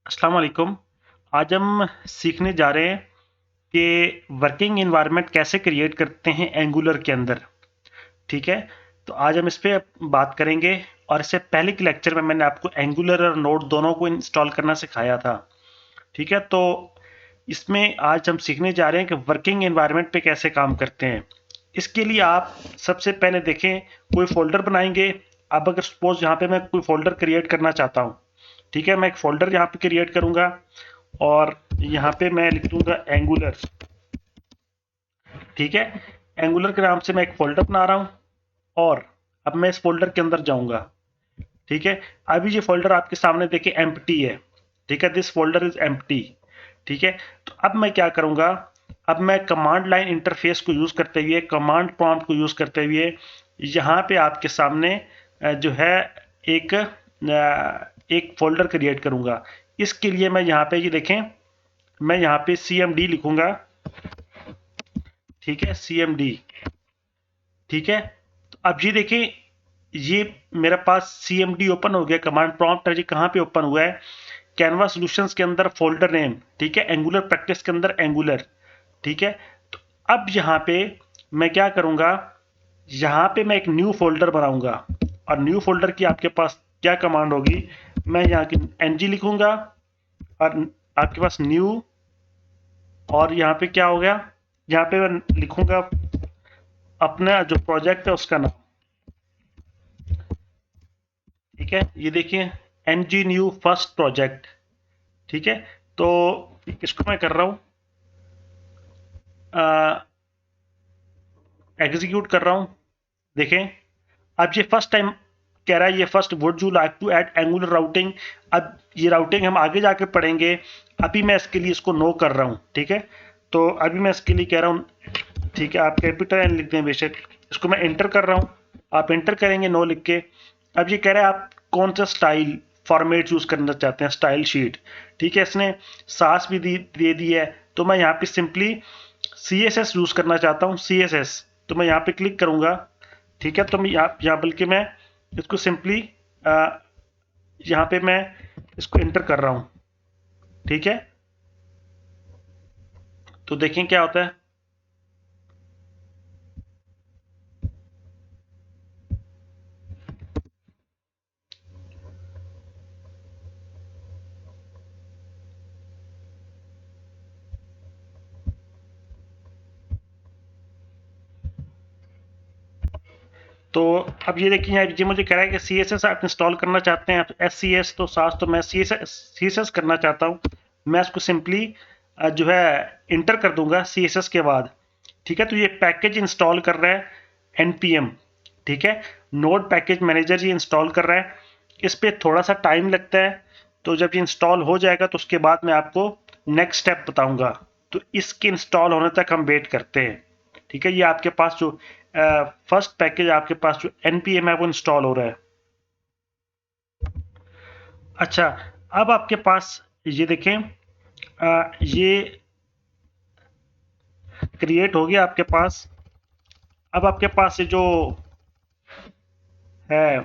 अस्सलाम वालेकुम। आज हम सीखने जा रहे हैं कि वर्किंग एनवायरनमेंट कैसे क्रिएट करते हैं एंगुलर के अंदर। ठीक है, तो आज हम इस पे बात करेंगे। और इससे पहले के लेक्चर में मैंने आपको एंगुलर और नोड दोनों को इंस्टॉल करना सिखाया था। ठीक है, तो इसमें आज हम सीखने जा रहे हैं कि वर्किंग एनवायरनमेंट पे कैसे काम करते हैं। इसके लिए आप सबसे पहले देखें, कोई फोल्डर बनाएंगे। अब अगर सपोज यहाँ पे मैं कोई फोल्डर क्रिएट करना चाहता हूँ, ठीक है, मैं एक फोल्डर यहाँ पे क्रिएट करूंगा और यहाँ पे मैं लिख दूंगा एंगुलर। ठीक है, एंगुलर के नाम से मैं एक फोल्डर बना रहा हूँ और अब मैं इस फोल्डर के अंदर जाऊंगा। ठीक है, अभी ये फोल्डर आपके सामने देखिए एम्प्टी है। ठीक है, दिस फोल्डर इज एम्प्टी। ठीक है, तो अब मैं क्या करूंगा, अब मैं कमांड लाइन इंटरफेस को यूज करते हुए, कमांड प्रॉम्प्ट को यूज करते हुए यहाँ पे आपके सामने जो है एक एक फोल्डर क्रिएट करूंगा। इसके लिए मैं यहाँ पे ये देखें, मैं यहाँ पे cmd लिखूंगा। ठीक है, cmd। ठीक है, तो अब ये देखें, ये मेरे पास cmd ओपन हो गया। कमांड प्रॉम्प्ट है, ये कहाँ पे ओपन हुआ है, कैनवा सॉल्यूशंस के अंदर फोल्डर नेम। ठीक है, एंगुलर प्रैक्टिस के अंदर एंगुलर। ठीक है, तो अब यहाँ पे मैं क्या करूंगा, यहाँ पे मैं एक न्यू फोल्डर बनाऊंगा। और न्यू फोल्डर की आपके पास क्या कमांड होगी, मैं यहाँ की ng लिखूंगा और आपके पास न्यू, और यहाँ पे क्या हो गया, यहाँ पे मैं लिखूंगा अपना जो प्रोजेक्ट है उसका नाम। ठीक है, ये देखिए ng न्यू फर्स्ट प्रोजेक्ट। ठीक है, तो इसको मैं कर रहा हूँ, एग्जीक्यूट कर रहा हूँ। देखें, अब ये फर्स्ट टाइम कह रहा है, ये first would you like to add angular routing. अब ये राउटिंग हम आगे जाके पढ़ेंगे, अभी मैं इसके लिए इसको नो कर रहा हूँ। ठीक है, तो अभी मैं इसके लिए कह रहा हूँ, ठीक है, आप कैपिटल एन लिख दें बेशक। इसको मैं एंटर कर रहा हूँ, आप एंटर करेंगे नो लिख के। अब ये कह रहा है आप कौन सा स्टाइल फॉर्मेट यूज करना चाहते हैं, स्टाइल शीट। ठीक है, इसने सास भी दे दी है, तो मैं यहाँ पे सिंपली CSS यूज करना चाहता हूँ, CSS। तो मैं यहाँ पे क्लिक करूंगा। ठीक है, तो मैं यहाँ बल्कि मैं इसको सिंपली यहाँ पे मैं इसको एंटर कर रहा हूँ। ठीक है, तो देखें क्या होता है। तो अब ये देखिए, यहाँ ये मुझे कह रहा है कि CSS आप इंस्टॉल करना चाहते हैं, SCS तो सास, तो मैं CSS करना चाहता हूँ। मैं इसको सिंपली जो है इंटर कर दूंगा CSS के बाद। ठीक है, तो ये पैकेज इंस्टॉल कर रहा है npm। ठीक है, नोड पैकेज मैनेजर ये इंस्टॉल कर रहा है। इस पे थोड़ा सा टाइम लगता है, तो जब ये इंस्टॉल हो जाएगा तो उसके बाद मैं आपको नेक्स्ट स्टेप बताऊंगा। तो इसके इंस्टॉल होने तक हम वेट करते हैं। ठीक है, ये आपके पास जो फर्स्ट पैकेज आपके पास जो npm है वो इंस्टॉल हो रहा है। अच्छा, अब आपके पास ये देखें, ये क्रिएट हो गया आपके पास। अब आपके पास ये जो है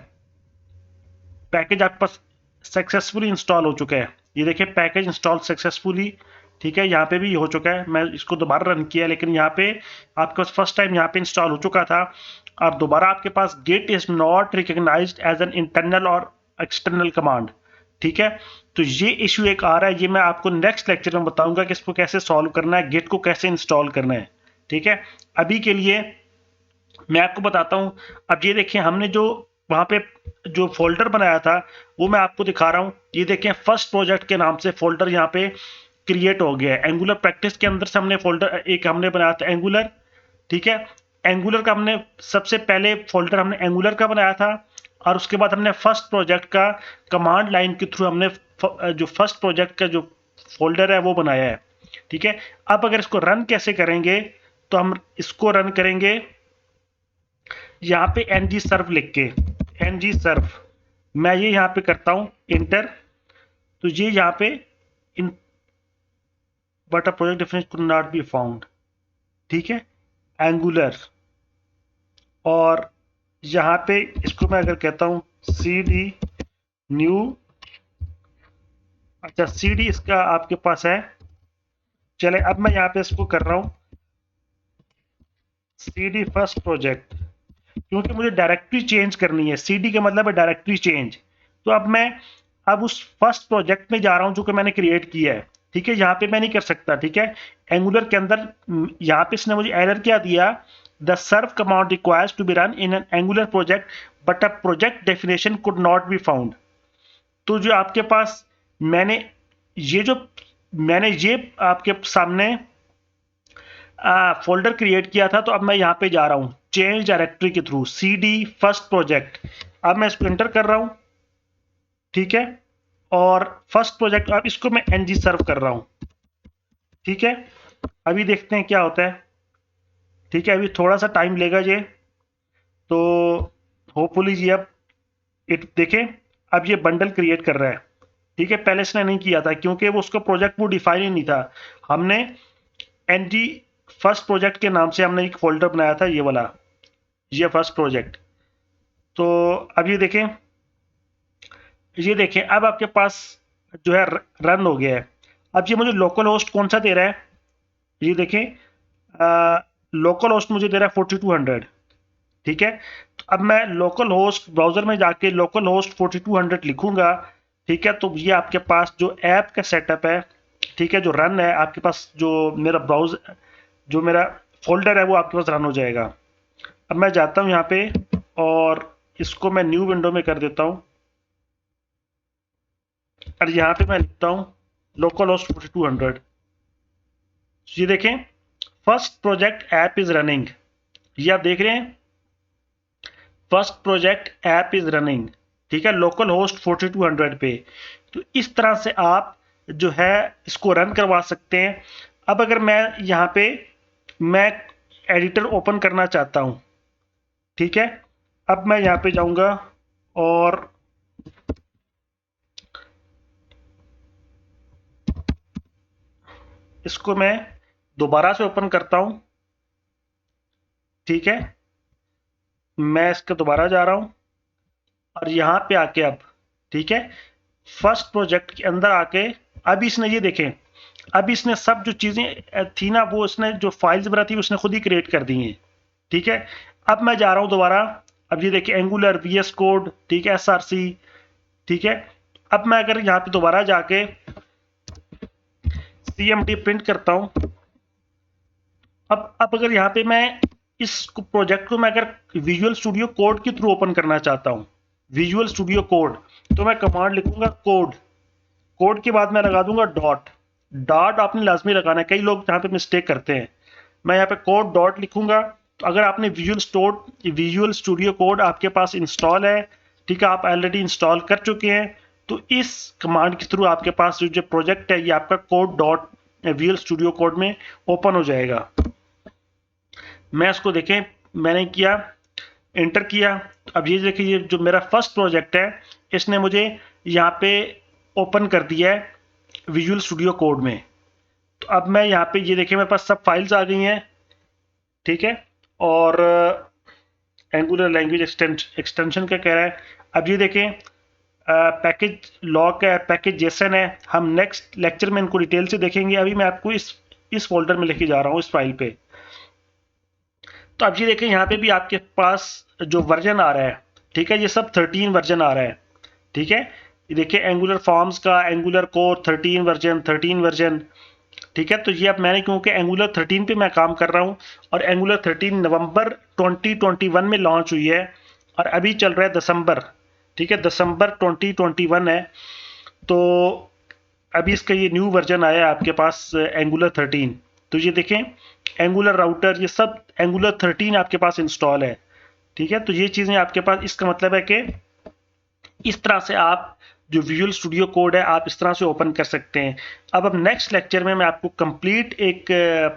पैकेज आपके पास सक्सेसफुली इंस्टॉल हो चुका है। ये देखिए पैकेज इंस्टॉल सक्सेसफुली। ठीक है, यहाँ पे भी हो चुका है। मैं इसको दोबारा रन किया, लेकिन यहाँ पे आपके पास फर्स्ट टाइम यहाँ पे इंस्टॉल हो चुका था। और दोबारा आपके पास gate is not recognized as an internal और एक्सटर्नल कमांड। ठीक है, तो ये इशू एक आ रहा है, ये मैं आपको नेक्स्ट लेक्चर में बताऊंगा कि इसको कैसे सॉल्व करना है, गेट को कैसे इंस्टॉल करना है। ठीक है, अभी के लिए मैं आपको बताता हूं। अब ये देखिए, हमने जो वहां पे जो फोल्डर बनाया था वो मैं आपको दिखा रहा हूं। ये देखें, फर्स्ट प्रोजेक्ट के नाम से फोल्डर यहाँ पे क्रिएट हो गया है। एंगुलर प्रैक्टिस के अंदर से हमने फोल्डर एक हमने बनाया था एंगुलर। ठीक है, एंगुलर का हमने सबसे पहले फोल्डर हमने एंगुलर का बनाया था, और उसके बाद हमने फर्स्ट प्रोजेक्ट का कमांड लाइन के थ्रू हमने जो फर्स्ट प्रोजेक्ट का जो फोल्डर है वो बनाया है। ठीक है, अब अगर इसको रन कैसे करेंगे, तो हम इसको रन करेंगे यहाँ पे ng सर्व लिख के, ng सर्व मैं ये यहाँ पे करता हूँ इंटर। तो ये यहाँ पे in but a project difference could not be found. ठीक है, एंगुलर, और यहाँ पे इसको मैं अगर कहता हूँ cd न्यू अच्छा, CD इसका आपके पास है। चले अब मैं यहाँ पे इसको कर रहा हूँ CD फर्स्ट प्रोजेक्ट, क्योंकि मुझे डायरेक्टरी चेंज करनी है। CD का मतलब है डायरेक्टरी चेंज। तो अब मैं अब उस फर्स्ट प्रोजेक्ट में जा रहा हूँ जो कि मैंने क्रिएट किया है। ठीक है, यहाँ पे मैं नहीं कर सकता। ठीक है, एंगुलर के अंदर यहाँ पे इसने मुझे एरर क्या दिया, the serve command requires to be run in an angular project but a project definition could not be found. तो जो आपके पास मैंने ये जो मैंने ये आपके सामने फोल्डर क्रिएट किया था, तो अब मैं यहाँ पे जा रहा हूँ चेंज डायरेक्टरी के थ्रू CD फर्स्ट प्रोजेक्ट। अब मैं इसको एंटर कर रहा हूँ। ठीक है, और फर्स्ट प्रोजेक्ट अब इसको मैं NG सर्व कर रहा हूँ। ठीक है, अभी देखते हैं क्या होता है। ठीक है, अभी थोड़ा सा टाइम लेगा ये, तो होपफुली ये अब इट देखें, अब ये बंडल क्रिएट कर रहा है। ठीक है, पहले इसने नहीं किया था क्योंकि वो उसका प्रोजेक्ट वो डिफाइन ही नहीं था। हमने NG फर्स्ट प्रोजेक्ट के नाम से हमने एक फोल्डर बनाया था, ये वाला, ये फर्स्ट प्रोजेक्ट। तो अब ये देखें अब आपके पास जो है रन हो गया है। अब ये मुझे लोकल होस्ट कौन सा दे रहा है, ये देखें, लोकल होस्ट मुझे दे रहा है 4200। ठीक है, तो अब मैं लोकल होस्ट ब्राउजर में जाके लोकल होस्ट 4200 लिखूंगा। ठीक है, तो ये आपके पास जो ऐप का सेटअप है, ठीक है, जो रन है आपके पास, जो मेरा जो मेरा फोल्डर है वो आपके पास रन हो जाएगा। अब मैं जाता हूँ यहाँ पे और इसको मैं न्यू विंडो में कर देता हूँ, और यहाँ पे मैं लिखता हूँ लोकल होस्ट 4200। ये देखें, first project app is running, ये आप देख रहे हैं, first project app is running. ठीक है, लोकल होस्ट 4200 पे। तो इस तरह से आप जो है इसको रन करवा सकते हैं। अब अगर मैं यहाँ पे मैं एडिटर ओपन करना चाहता हूँ। ठीक है, अब मैं यहाँ पे जाऊंगा और इसको मैं दोबारा से ओपन करता हूँ। ठीक है, मैं इसके दोबारा जा रहा हूँ और यहाँ पे आके अब, ठीक है, फर्स्ट प्रोजेक्ट के अंदर आके अब इसने ये देखें, अब इसने सब जो चीजें थी ना वो इसने जो फाइल्स वगैरह थी उसने खुद ही क्रिएट कर दी हैं। ठीक है, अब मैं जा रहा हूँ दोबारा। अब ये देखिए एंगुलर VS कोड, ठीक है, SRC। ठीक है, अब मैं अगर यहाँ पे दोबारा जाके CMD प्रिंट करता हूँ, अब अगर यहाँ पे मैं इस प्रोजेक्ट को मैं अगर विजुअल स्टूडियो कोड के थ्रू ओपन करना चाहता हूँ, विजुअल स्टूडियो कोड, तो मैं कमांड लिखूंगा कोड, कोड के बाद मैं लगा दूंगा डॉट। डॉट आपने लाजमी लगाना है, कई लोग यहाँ पे मिस्टेक करते हैं। मैं यहाँ पे कोड डॉट लिखूंगा। तो अगर आपने विजुअल स्टूडियो कोड आपके पास इंस्टॉल है, ठीक है, आप ऑलरेडी इंस्टॉल कर चुके हैं, तो इस कमांड के थ्रू आपके पास जो प्रोजेक्ट है ये आपका code dot visual studio code में ओपन हो जाएगा। मैं इसको देखें, मैंने किया, एंटर किया। अब ये देखिए, ये जो मेरा फर्स्ट प्रोजेक्ट है इसने मुझे यहाँ पे ओपन कर दिया है विजुअल स्टूडियो कोड में। तो अब मैं यहाँ पे ये देखिए मेरे पास सब फाइल्स आ गई हैं। ठीक है, और एंगुलर लैंग्वेज एक्सटेंशन का कह रहा है। अब ये देखें, पैकेज लॉक है, पैकेज जेसन है। हम नेक्स्ट लेक्चर में इनको डिटेल से देखेंगे। अभी मैं आपको इस फोल्डर में लेके जा रहा हूँ, इस फाइल पे। तो अब ये देखें, यहाँ पे भी आपके पास जो वर्जन आ रहा है, ठीक है, ये सब 13 वर्जन आ रहा है। ठीक है, ये देखिए एंगुलर फॉर्म्स का, एंगुलर कोर 13 वर्जन। ठीक है, तो ये अब मैंने क्योंकि एंगुलर 13 पे मैं काम कर रहा हूँ और एंगुलर 13 नवंबर 2021 में लॉन्च हुई है और अभी चल रहा है दिसंबर। ठीक है, दिसंबर 2021 है। तो अभी इसका ये न्यू वर्जन आया है आपके पास एंगुलर 13। तो ये देखें, एंगुलर राउटर, ये सब एंगुलर 13 आपके पास इंस्टॉल है। ठीक है, तो ये चीज़ें आपके पास, इसका मतलब है कि इस तरह से आप जो विजुअल स्टूडियो कोड है आप इस तरह से ओपन कर सकते हैं। अब नेक्स्ट लेक्चर में मैं आपको कंप्लीट एक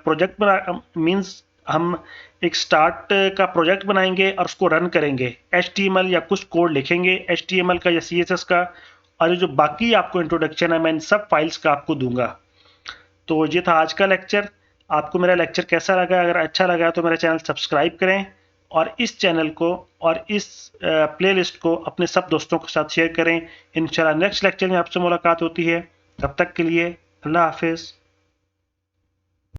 प्रोजेक्ट बना मींस हम एक स्टार्ट का प्रोजेक्ट बनाएंगे और उसको रन करेंगे। HTML या कुछ कोड लिखेंगे HTML का या CSS का, और जो बाकी आपको इंट्रोडक्शन है मैं इन सब फाइल्स का आपको दूंगा। तो ये था आज का लेक्चर। आपको मेरा लेक्चर कैसा लगा? अगर अच्छा लगा तो मेरा चैनल सब्सक्राइब करें और इस चैनल को और इस प्लेलिस्ट को अपने सब दोस्तों के साथ शेयर करें। इंशाल्लाह नेक्स्ट लेक्चर में आपसे मुलाकात होती है। तब तक के लिए अल्लाह हाफिज़।